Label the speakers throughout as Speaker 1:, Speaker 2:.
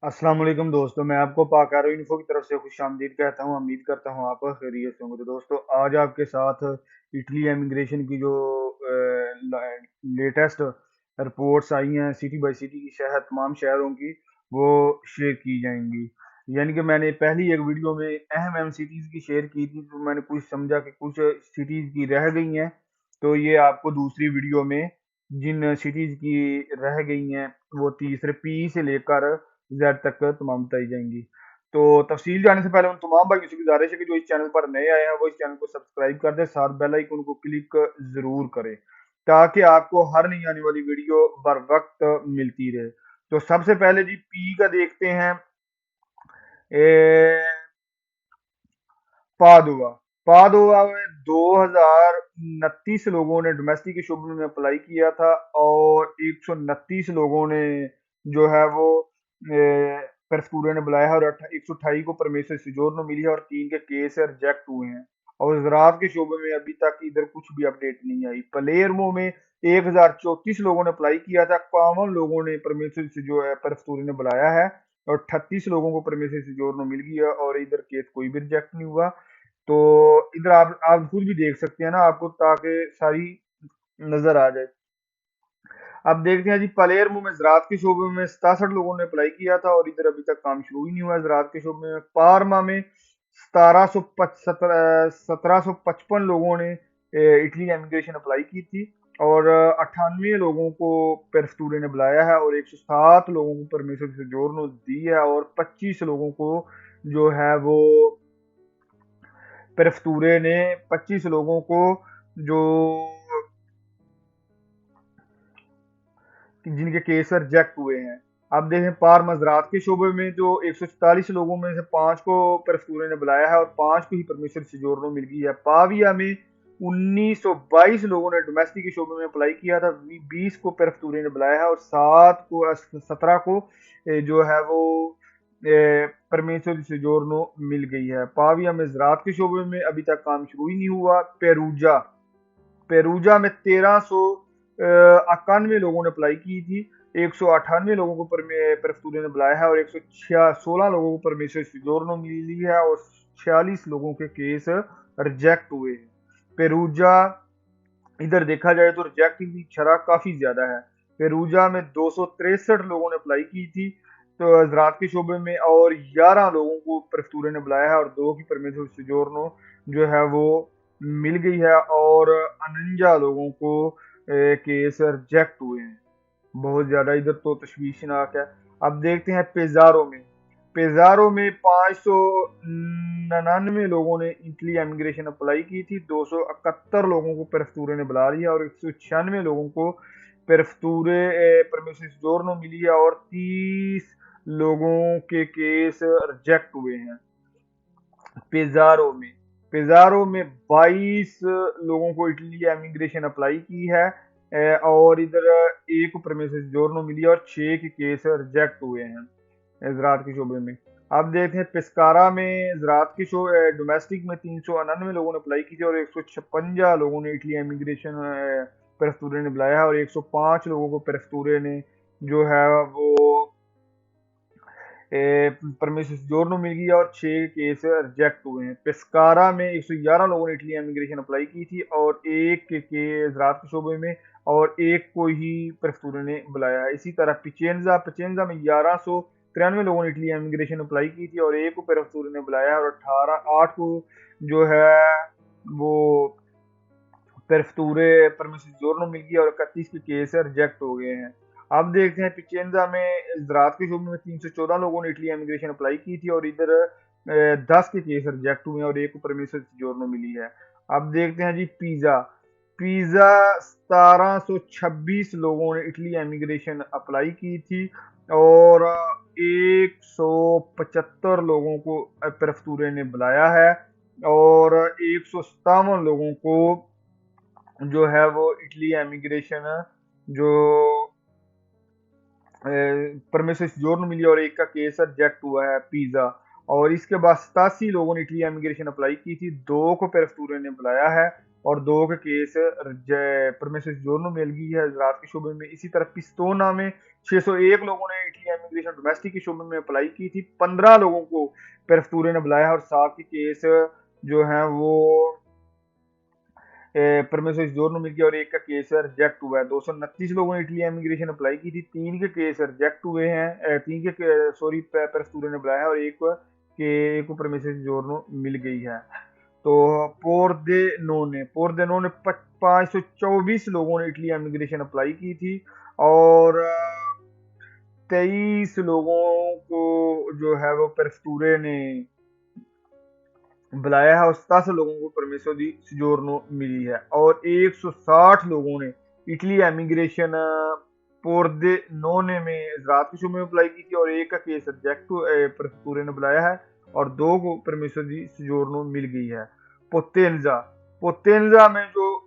Speaker 1: अस्सलाम वालेकुम दोस्तों, मैं आपको पाकारो इन्फो की तरफ से खुशामदीद कहता हूँ। उम्मीद करता हूँ आप खैरियत से होंगे। तो दोस्तों, आज आपके साथ इटली इमिग्रेशन की जो लेटेस्ट रिपोर्ट्स आई हैं सिटी बाय सिटी की शहर तमाम शहरों की, वो शेयर की जाएंगी। यानी कि मैंने पहली एक वीडियो में अहम अहम सिटीज़ की शेयर की थी, तो मैंने कुछ समझा कि कुछ सिटीज़ की रह गई हैं। तो ये आपको दूसरी वीडियो में जिन सिटीज़ की रह गई हैं, वो तीसरे पी से लेकर जेड तक तमाम बताई जाएंगी। तो तफसील जाने से पहले उन तमाम भाइयों से गुजारिश है कि जो इस चैनल पर नए आए हैं वो इस चैनल को सब्सक्राइब कर दें, साथ बेल आइकन को क्लिक जरूर करें ताकि आपको हर नई आने वाली वीडियो बर वक्त मिलती रहे। तो सबसे पहले जी पी का देखते हैं। ए, पादुआ पादुआ में 2029 लोगों ने डोमेस्टिक के शोबे में अप्लाई किया था और 129 लोगों ने जो है वो परस्पूरे ने बुलाया है और 128 को परमेश्वर सिजोरनो मिली है और 3 के केस रिजेक्ट हुए हैं। और ज़राअत के शोबे में अभी तक इधर कुछ भी अपडेट नहीं आई। पलेरमो में 1034 लोगों ने अप्लाई किया था, 51 लोगों ने परमेश्वर से जो है परस्तूरे ने बुलाया है और 38 लोगों को परमेश्वर से जोरनो मिल गई है और इधर केस कोई भी रिजेक्ट नहीं हुआ। तो इधर आप खुद भी देख सकते हैं ना, आपको ताकि सारी नजर आ जाए। अब देखते हैं जी पलेरमो में ज़राअत के शोबे में 67 लोगों ने अप्लाई किया था और इधर अभी तक काम शुरू ही नहीं हुआ ज़राअत के शोबे में। पारमा में 1755 लोगों ने इटली इमिग्रेशन अप्लाई की थी और 98 लोगों को पेरफ्तूरे ने बुलाया है और 107 लोगों को परमिशन से जोरनो दी है और 25 लोगों को जो है वो पेरफ्तूरे ने 25 लोगों को जो जिनके केस रिजेक्ट हुए हैं। अब देखें पार मजरात के शोबे में जो 144 लोगों में से 5 को परफ्तूरे ने बुलाया है और 5 को ही परमिशन से जोरनो मिल गई है। पाविया में 1922 लोगों ने डोमेस्टिक के शोबे में अप्लाई किया था, 20 को परफ्तूरे ने बुलाया है और 17 को जो है वो परमेश्वर से जोरनो मिल गई है। पाविया में ज़राअत के शोबे में अभी तक काम शुरू ही नहीं हुआ। पेरूजा पेरूजा में 1391 लोगों ने अप्लाई की थी, 198 लोगों को परफ्तूरे ने बुलाया है और 116 लोगों को परमेश्वर सिजोरनो मिली है और 46 लोगों के केस रिजेक्ट हुए हैं। पेरूजा इधर देखा जाए तो रिजेक्टिंग की शरह काफी ज्यादा है। पेरूजा में 263 लोगों ने अप्लाई की थी तो ज़राअत के शोबे में और 11 लोगों को परफ्तूरे ने बुलाया है और 2 की परमेश्वर सिजोरनो जो है वो मिल गई है और 49 लोगों को केस रिजेक्ट हुए हैं। बहुत ज्यादा इधर तो तशवीशनाक है। अब देखते हैं पेजारो में 599 लोगों ने इटली इमिग्रेशन अप्लाई की थी, 271 लोगों को पेरफ्तूरे ने बुला लिया और 196 लोगों को पेरफ्तूरे परमिशन जोरनो मिली है और 30 लोगों के केस रिजेक्ट हुए हैं। पेजारो में पेजारो में 22 लोगों को इटली इमिग्रेशन अप्लाई की है और इधर एक परमिशन जोरनो मिली है और 6 के केस रिजेक्ट हुए हैं ज़राअत के शोबे में। अब देखते हैं पेस्कारा में ज़राअत के डोमेस्टिक में 399 लोगों ने अप्लाई की थी और 156 लोगों ने इटली इमिग्रेशन पेरफ्तूरे ने बुलाया है और 105 लोगों को पेरफ्तूरे ने जो है वो परमिशन जोरनो मिल गई है और 6 केस रिजेक्ट हुए हैं। पेस्कारा में 111 लोगों ने इटली इमिग्रेशन अप्लाई की थी और एक के ज़राअत के शोबे में और एक को ही पेरफ्तूरे ने बुलाया है। इसी तरह पिचेंजा में 1193 लोगों ने इटली इमिग्रेशन अप्लाई की थी और एक को पेरफ्तूरे ने बुलाया है और 8 को जो है वो पेरफ्तूरे परमिशन जोरनो मिल गई और 31 के केस रिजेक्ट हो गए हैं। अब देखते हैं पिचेंजा में ज़राअत के शोबे में 314 लोगों ने इटली इमिग्रेशन अप्लाई की थी और इधर 10 के केस रिजेक्ट हुए और एक को परमिशन जोरनो मिली है। अब देखते हैं जी पिज़ा पिज़ा 1726 लोगों ने इटली इमिग्रेशन अप्लाई की थी और 175 लोगों को पेरफ्तूरे ने बुलाया है और 157 लोगों को जो है वो इटली इमिग्रेशन जो परमेश्वर जोर मिली और एक का केस रिजेक्ट हुआ है पिज़्ज़ा। और इसके बाद 87 लोगों ने इटली इमिग्रेशन अप्लाई की थी, 2 को पेरफ्तूरे ने बुलाया है और 2 के केस परमेसर जोर्नो मिलगी है ज़राअत के शोबे में। इसी तरह पिस्तोना में 601 लोगों ने इटली इमिग्रेशन डोमेस्टिक के शोबे में अप्लाई की थी। 15 लोगों को पेरफ्तूरे ने बुलाया और 7 के केस जो हैं वो परमेश्वर जोर मिल गया और एक का केस रिजेक्ट हुआ है। 229 लोगों ने इटली इमिग्रेशन अप्लाई की थी, 3 के केस रिजेक्ट हुए हैं, 3 के सॉरी पेरफ्तूरे ने बुलाया और एक को परमेश्वर जोर मिल गई है। तो पोर्देनो ने 524 लोगों ने इटली इमिग्रेशन अप्लाई की थी और 23 लोगों को जो है वो पेरफ्तूरे ने बुलाया है और 17 लोगों को परमेसर दी सिजोर्नो मिली है और 160 लोगों ने इटली एमिग्रेशन पोर्दे नोने में ज़राअत के शोबे में अप्लाई की थी और एक का केस रिजेक्ट पूरे ने बुलाया है और 2 को परमेसर दी सिजोर्नो मिल गई है। पोतेंजा पोतेंजा में जो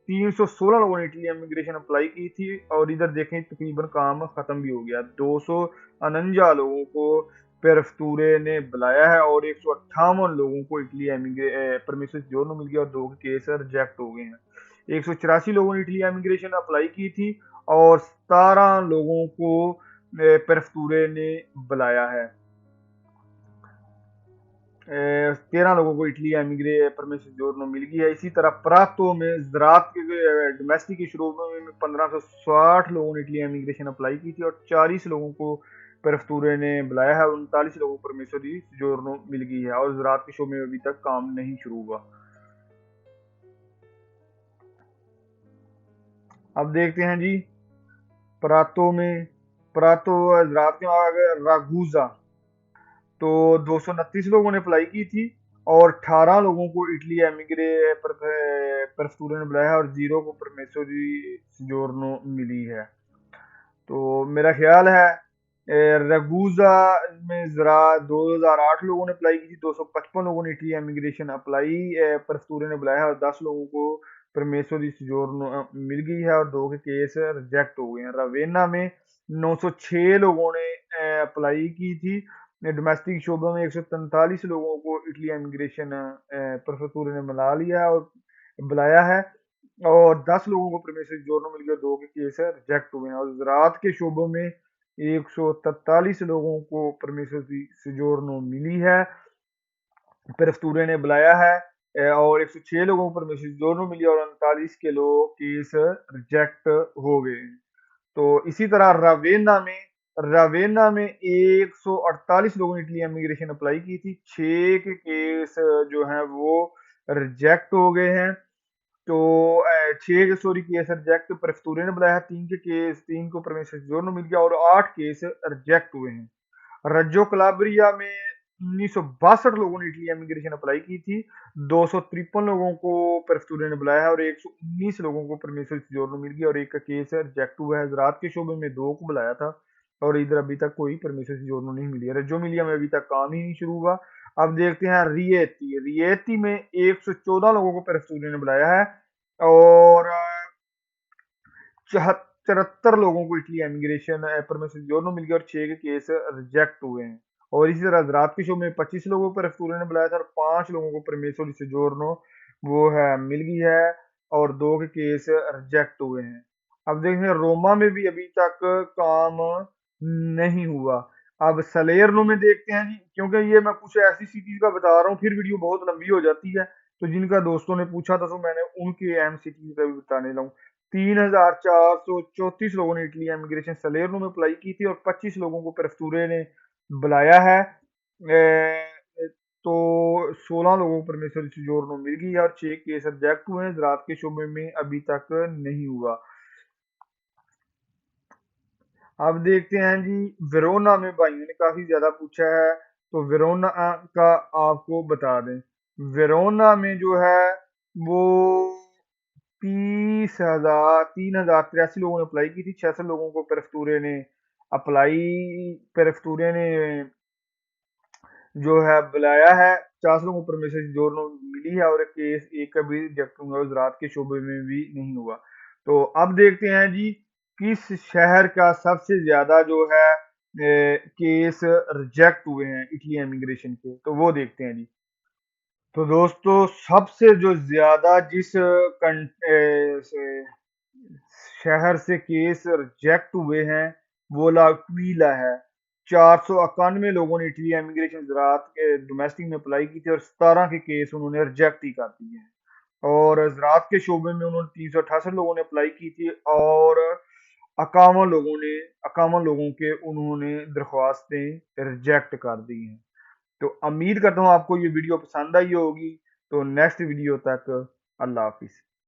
Speaker 1: 316 लोगों ने इटली इमिग्रेशन अप्लाई की थी और इधर देखें तकरीबन काम खत्म भी हो गया। 249 लोगों को पेरफ्तूरे ने बुलाया है और 158 लोगों को इटली परमिशन जोर मिल गया और 2 के केस रिजेक्ट हो गए हैं। 184 लोगों ने इटली इमिग्रेशन अप्लाई की थी और 17 लोगों को पेरफ्तूरे ने बुलाया है। 13 लोगों को इटली एमिग्रे परमिशन जोर मिल गई है। इसी तरह प्रातो में ज़राअत के डोमेस्टिक शुरू में 1560 लोगों ने इटली एमिग्रेशन अप्लाई की थी और 40 लोगों को पेरफ्तूरे ने बुलाया है और 39 लोगों को परमिशन जोर मिल गई है और ज़राअत के शो में अभी तक काम नहीं शुरू हुआ। अब देखते हैं जी परातो ज़राअत के रागूजा तो 229 लोगों ने अप्लाई की थी और 18 लोगों को इटली एमिग्रे परफ्तूरे ने बुलाया और 0 को परमेसोरी जोरनो मिली है। तो मेरा ख्याल है रगूजा में ज़रा 2008 लोगों ने अप्लाई की थी, 255 लोगों ने इटली एमिग्रेशन अप्लाई परफ्तूरे ने बुलाया और 10 लोगों को परमेसोरी जोरनो मिल गई है और 2 के केस रिजेक्ट हो गए हैं। रवेना में 906 लोगों ने अप्लाई की थी। डोमेस्टिक शोबों में 143 लोगों को इटली इमिग्रेशन परफेक्टूर ने बुला लिया और बुलाया है और 10 लोगों को परमेश्वर जोरनो मिल गया, 2 के केस रिजेक्ट हुए हैं और ज़राअत के शोबों में 143 लोगों को परमेश्वर की जोरनो मिली है, पेरफ्तूरे ने बुलाया है और 106 लोगों को परमेश्वर जोरनो मिली और 39 के लोग केस रिजेक्ट हो गए। तो इसी तरह रवेना में 148 लोगों ने इटली इमिग्रेशन अप्लाई की थी, 6 के केस जो हैं वो रिजेक्ट हो गए हैं। तो 6 के सॉरी केस रिजेक्ट प्रफ्तूरे ने बुलाया, 3 को परमेश्वर जोर मिल गया और 8 केस रिजेक्ट हुए हैं। रज्जो कलाब्रिया में 1962 लोगों ने इटली इमिग्रेशन अप्लाई की थी, 253 लोगों को पेरफ्तूरे ने बुलाया है और 119 लोगों को परमेश्वर जोर मिल गया और एक का केस रिजेक्ट हुआ है। ज़राअत के शोबे में 2 को बुलाया था और इधर अभी तक कोई परमेश्वर जोर नहीं मिली है। रज्जो मिलिया में अभी तक काम ही नहीं शुरू हुआ। अब देखते हैं रियती में 114 लोगों को पेरफ्तूरे ने बुलाया है और 74 लोगों को इटली इमिग्रेशन परमिशन जोरनो मिल गया और 6 के केस रिजेक्ट हुए हैं। और इसी तरह रात के शो में 25 लोगों को रेफतूरे ने बुलाया था और 5 लोगों को परमेश्वर से जोरनो वो है मिल गई है और 2 के केस रिजेक्ट हुए हैं। अब देखें रोमा में भी अभी तक काम नहीं हुआ। अब सलेरनो में देखते हैं जी, क्योंकि ये मैं कुछ ऐसी सिटीज का बता रहा हूँ फिर वीडियो बहुत लंबी हो जाती है, तो जिनका दोस्तों ने पूछा था तो मैंने उनके अहम सिटीज का भी बताने लगा। 3,434 लोगों ने इटली इमिग्रेशन सलेरनो में अप्लाई की थी और 25 लोगों को पेरफ्तूरे ने बुलाया है। तो 16 लोगों को परमेश्वर से जोरनो मिल गई है और 6 केस रिजेक्ट हुए हैं। ज़राअत के शोबे में अभी तक नहीं हुआ। अब देखते हैं जी वेरोना में, भाइयों ने काफी ज्यादा पूछा है तो वेरोना का आपको बता दें। वेरोना में जो है वो 3,083 लोगों ने अप्लाई की थी, 66 लोगों को पेरफ्तूरे ने जो है बुलाया है, 50 लोगों को परमिशन जो मिली है और एक का भी रिजेक्ट हुआ, गुजरात के शोबे में भी नहीं हुआ। तो अब देखते हैं जी किस शहर का सबसे ज्यादा जो है केस रिजेक्ट हुए हैं इटली इमिग्रेशन के, तो वो देखते हैं जी। तो दोस्तों सबसे जो ज्यादा जिस शहर से केस रिजेक्ट हुए हैं वो लाक्वीला है। 491 लोगों ने इटली इमिग्रेशन ज़रात के डोमेस्टिक में अप्लाई की थी और 17 के केस उन्होंने रिजेक्ट ही कर दिए हैं। और ज़रात के शोबे में उन्होंने 368 लोगों ने अप्लाई की थी और 51 लोगों के उन्होंने दरख्वास्तें रिजेक्ट कर दी हैं। तो उम्मीद करता हूँ आपको ये वीडियो पसंद आई होगी। तो नेक्स्ट वीडियो तक अल्लाह हाफिज।